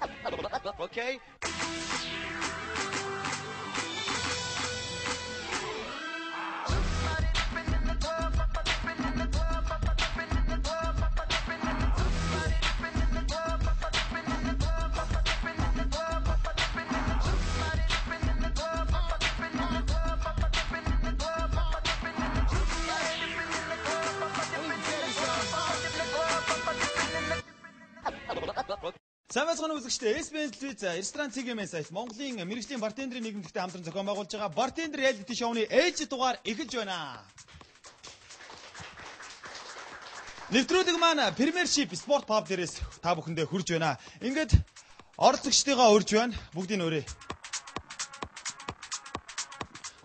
Okay. Сайн байцгаана үзэгчдээ SBS телевиз ресторан цэгийн сайт Монголын мэргэжлийн бартендерийн нийгэмдэгтэй хамтран зохион байгуулж байгаа Бартендер реалити шоуны ээлжид дугаар эхэлж байна. Нэвтрүүлэг маань Premiership Sport Pub дээрээс та бүхэндээ хүрж байна. Ингээд оролцогчдыгаа урьж байна. Бүгдийг нь өрөө.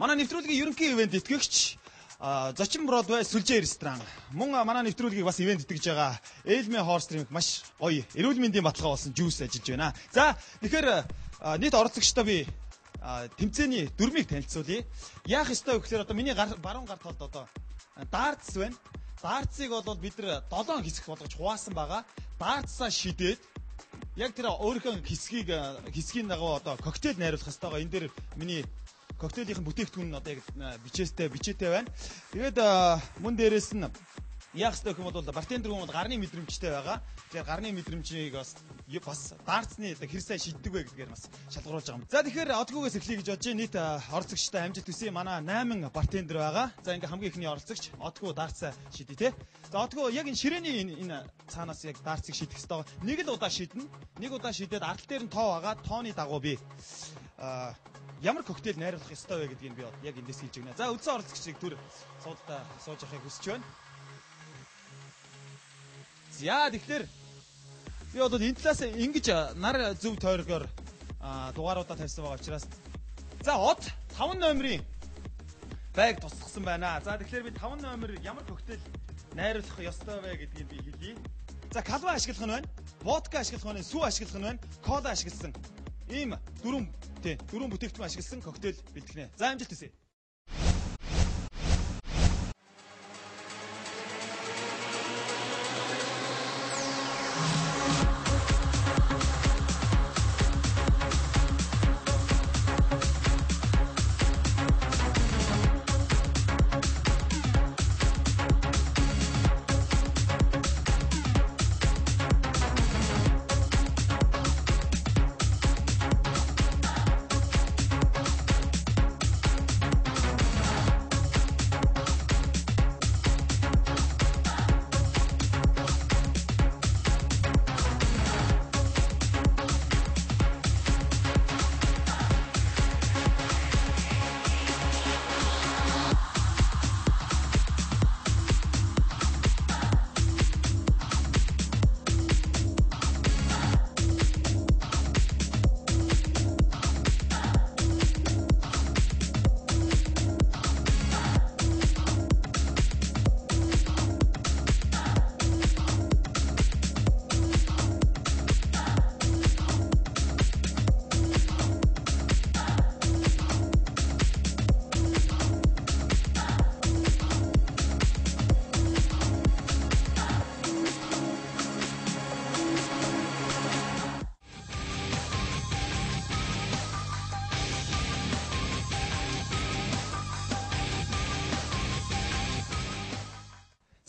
Манай нэвтрүүлгийн ерөнхий ивент итгэгч Зочин Бродвей Сүлжээ ресторан. Мөн манай нэвтрүүлгийг бас ивент итгэж байгаа Элми Хорстрим маш гоё эрүүл мэндийн баталгаа болсон жуус ажиллаж байна. За тэгэхээр нийт оролцогчдоо би тэмцээний дүрмийг танилцуулъя. Яах ёстой вэ гэхээр одоо миний баруун гар талд одоо дартс байна. Дартсыг бол бид нар 7 хэсэг болгож хуваасан байгаа. Дартсаа шидээд яг тэр өөрийнхөө хэсгийн дагуу одоо коктейл найруулах ёстой байгаа. Энэ дээр миний коктейлийн бүтээгдэхүүн нь одоо яг бичээтэй байна. Тэгээд мөн дээрээс нь яах ёстой гэх юм бол бартендер хүмүүс гарны мэдрэмжтэй байгаа. Тэгэхээр гарны мэдрэмжийг бас дартсны хэр сайн шийддэг вэ гэдгээр бас шалгаруулж байгаа юм. За тэгэхээр одгүйгээс эхлэе гэж бодож нийт оролцогчтой амжилт хүсье. Манай 8 бартендер байгаа. За ингээ хамгийн ихний оролцогч одгүй дартсаа шийдээ те. За одгүй яг энэ ширээний энэ цаанаас яг дартсыг шийдэх ёстой. Нэг л удаа шийднэ. Нэг удаа шийдээд арал дээр нь тоо байгаа. Тооны дагуу би ямар коктейл найруулах ёстой вэ гэдгийг би яг эндээс хэлж өгнө. За үдсэн оролцогчийг түр суудалтай сууж авахыг хүсэж байна. За тэгэхээр би бол энэ талаас ингэж нар зөв тойргоор дугааруудаа тавьсан байгаа учраас за од 5 номерын байг тусгасан байна. За тэгэхээр би 5 номер ямар коктейл найруулах ёстой вэ гэдгийг би хэлье. За калва ашиглах нь байна. Водка ашиглах нь, сүү ашиглах нь байна. Кола ашигласан. Ийм дөрвөн бүтээгдэхүүн ашигласан коктейл бэлтгэнэ. За амжилт хүсье.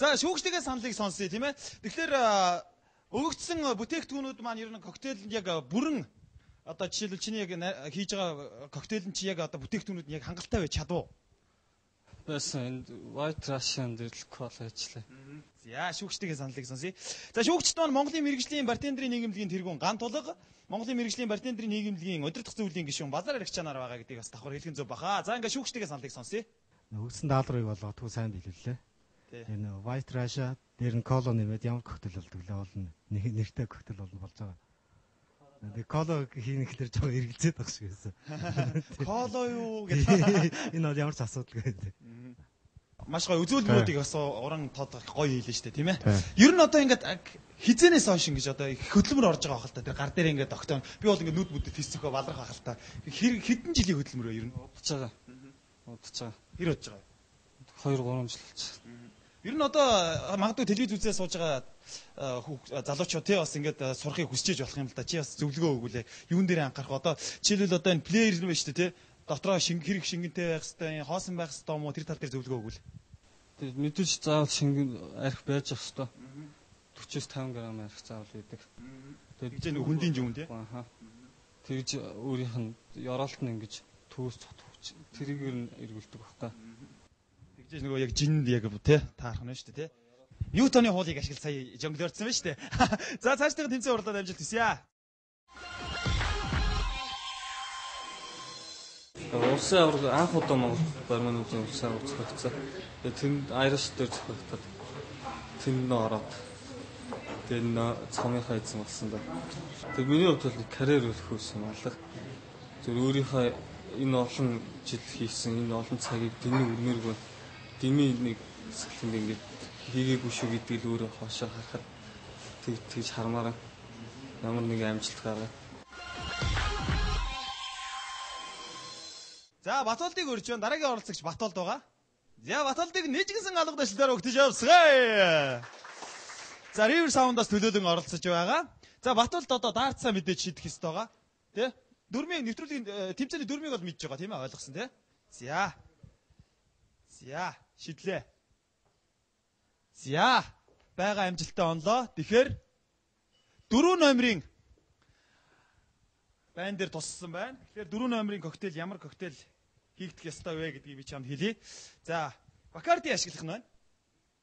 За шүүгчдийн саналыг сонсъё тийм ээ. Тэгэхээр өгөгдсөн бүтээгдэхүүнүүд маань ер нь коктейлд яг бүрэн одоо жишээлбэл чиний яг хийж байгаа коктейлд чи яг одоо бүтээгдэхүүнүүд нь яг хангалттай байж чадав уу? Байсан. White Russian дэрл кола ажиллаа. За шүүгчдийн саналыг сонсъё. За шүүгчд маань Монголын мэргэжлийн бартендерийн нийгэмлэгийн тэргүүн Ган Тулга, Монголын мэргэжлийн бартендерийн нийгэмлэгийн удирдах зөвлөлийн гишүүн Базар Аригчанаар байгаа гэдгийг бас давхар хэлхэн зөв баха. За ингээ шүүгчдийн саналыг сонсъё. Өгсөн даалгаврыг болгоод сайн биелүүллээ. Энэ White Russia дээр нь коло нэмээд ямар коктейл болдог лээ бол нэртэй коктейл болж байгаа. Тэгээ коло хийнэ гэхэлэр жоо эргэлзээд байх шиг байсан. Коло юу гэдэг. Энэ бол ямар ч асуудалгүй гэдэг. Маш гоё үзүүлбэрүүдийг бас уран тоодох гоё хийлээ шүү дээ тийм ээ. Ер нь одоо ингээд хизэнээс хойш ингэж одоо их хөдөлмөр орж байгаа хэл та тэр гар дээр ингээд тогтоон би бол ингээд нүд бүдэд физикөө балрах хэл та хэдэн жилийн хөдөлмөр вэ ер нь удаж байгаа. Хэр удаж байгаа 2-3 жил болж байна. Ер нь одоо магадгүй телевиз үзээ сууж байгаа залуучууд тий бас ингээд сурахыг хүсэж болох юм л да. Чи бас зөвлөгөө өгвөлээ. Юун дээр анхаарах одоо жишээлбэл одоо энэ плеер юм байна шүү дээ тий. Дотроо хэрэг шингэнтэй байх хэвээр, хоосон байх хэвээр юм уу? Тэр тал дээр зөвлөгөө өгвөл. Тэгээд мэдээж заавал шингэн арх байж ах хэвээр. 40-50 г арх заавал байдаг. Тэгээд нэг хүндийн жүүн тий. Аха. Тэгж өөрийнх нь ёроолт нь ингэж төөс цогтвч тэрийг нь эргүүлдэг багтаа. Тэгж нөгөө яг жинд яг тий таарах нь шүү дээ тий. Ньютоны хуулийг ашиглаж сая жонглордсон байна шүү дээ. За цаашдаа тэмцээн урлаад амжилт хүсье. Улсын авраг анх удаа Монгол баримын үзэн улсын авраг зохиогдсон. Тэгээд тэнд Irish дээр зохиогдоод тэнд нөө ороод тэгээд нөө цомынхаа эзэн болсон да. Тэгээд миний хувьд бол карьер өрөх байсан алга. Зөв өөрийнхөө энэ олон жил хийсэн энэ олон цагийг дэмий өрнөргөө дэмий нэг салхинд ингээд хийгээгүй шүү гэдгийг л өөрөө хоошоо харахад тэгж хармаар ямар нэг амжилт гаргав. За Батолдыг өрж байна. Дараагийн оролцогч Батолд байгаа. За Батолдыг нэжгэнсэн алга дэшлэлээр өгтөж явсгая. За River Sound-аас төлөөлөн оролцож байгаа. За Батолд одоо даарцаа мэдээж шийдэх ёстой байгаа. Тэ? Дөрмийн нэвтрүүлгийн тэмцээний дөрмийг бол мэдж байгаа тийм ээ ойлгосон тий. За. За шидлээ. За бага амжилттай онлоо. Тэгэхээр 4 номерын байн дээр туссан байна. Тэгэхээр 4 номерын коктейл ямар коктейл хийгдэх ёстой вэ гэдгийг би чамд хэлье. За Bacardi ашиглах нь байна.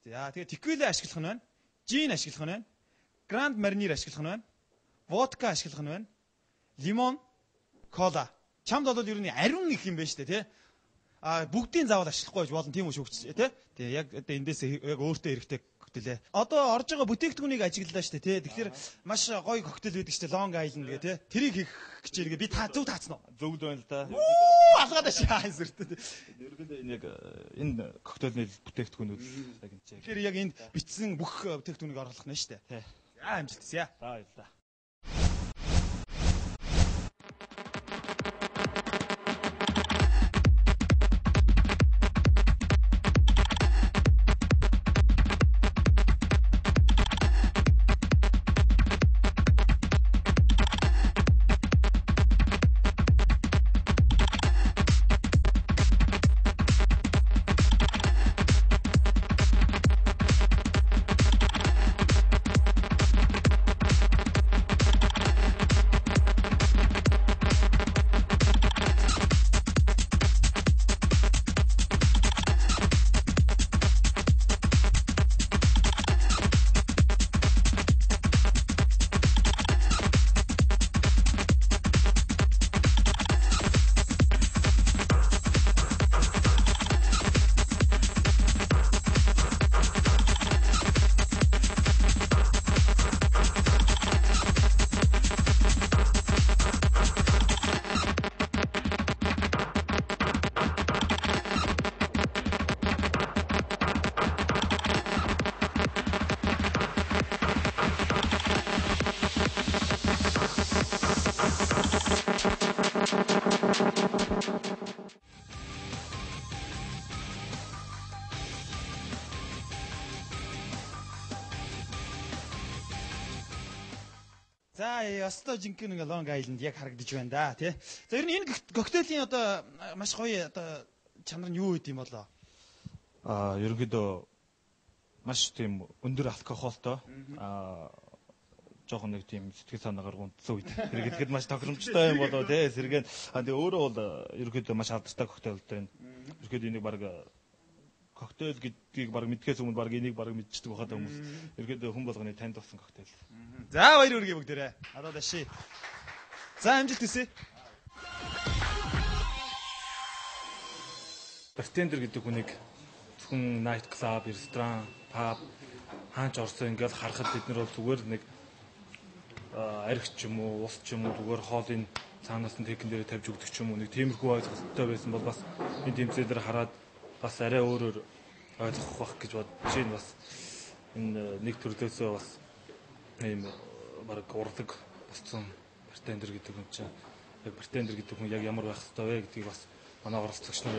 За тэгээ tequila ашиглах нь байна. Gin ашиглах нь байна. Grand Marnier ашиглах нь байна. Vodka ашиглах нь байна. Лимон, кола. Чамд бол ер нь ариун их юм байна шүү дээ, тий? Бүгдийн заавал ашиглахгүй байж болно тийм үү шүүгч тий? Тэгээ яг одоо эндээс яг өөртөө хэрэгтэй коктейлээ. Одоо орж байгаа бүтээгдэхүүнийг ажиглалаа шүү дээ, тий? Тэгэхээр маш гоё коктейл байдаг шүү дээ, Long Island гэх тий? Тэрийг хийх гэж иргээ. Би зөв таацсан уу? Зөв л байна л да. Алгаад ашаа зүртээ. Ерөнхийдөө энэ яг энэ коктейлны бүтээгдэхүүнүүд яг энэ. Тэгэхээр яг энд бичсэн бүх бүтээгдэхүүнийг оруулах нь шүү дээ. За амжилт хүсье. За баярлалаа. За ястай жинхэнэ ингээ Long Island яг харагдаж байна да тий. За ер нь энэ коктейлийн одоо маш гоё одоо чанар нь юу гэдэм болоо? Ерөнхийдөө маш тийм өндөр алкоголтой жоохон нэг тийм сэтгэл санаагаар гүнтсэн үед хэрэглэхэд маш тохиромжтой юм болоо тий. Сэргэн тэгээ өөрөө бол ерөнхийдөө маш алдартай коктейлтэй байна. Ерөнхийдөө энийг баг коктейл гэдгийг баг мэдхээс өмнө баг энийг баг мэдчихдэг байхад хүмүүс ерөнхийдөө хүн болгоны танд болсон коктейл. За баяр үргээ бүгдээрээ. Одоо даши. За амжилт хүсье. Бартендер гэдэг хүнийг зөвхөн night club, ресторан, pub хаач орсон ингээл харахад бид нар бол зүгээр нэг аригч ч юм уу, ус ч юм уу зүгээр хоолын цаанаас нь тэкэн дээр тавьж өгдөг ч юм уу нэг тиймэрхүү ойлголттой байсан бол бас энэ тэмцээлээр хараад бас арай өөрөөр ойлгох бах гэж бодож байна. Бас энэ нэг төрлөөсөө бас ийм баг урлаг босцсон бартендер гэдэг хүн чинь яг бартендер гэдэг хүн яг ямар байх ёстой вэ гэдгийг бас манай оролцогч нар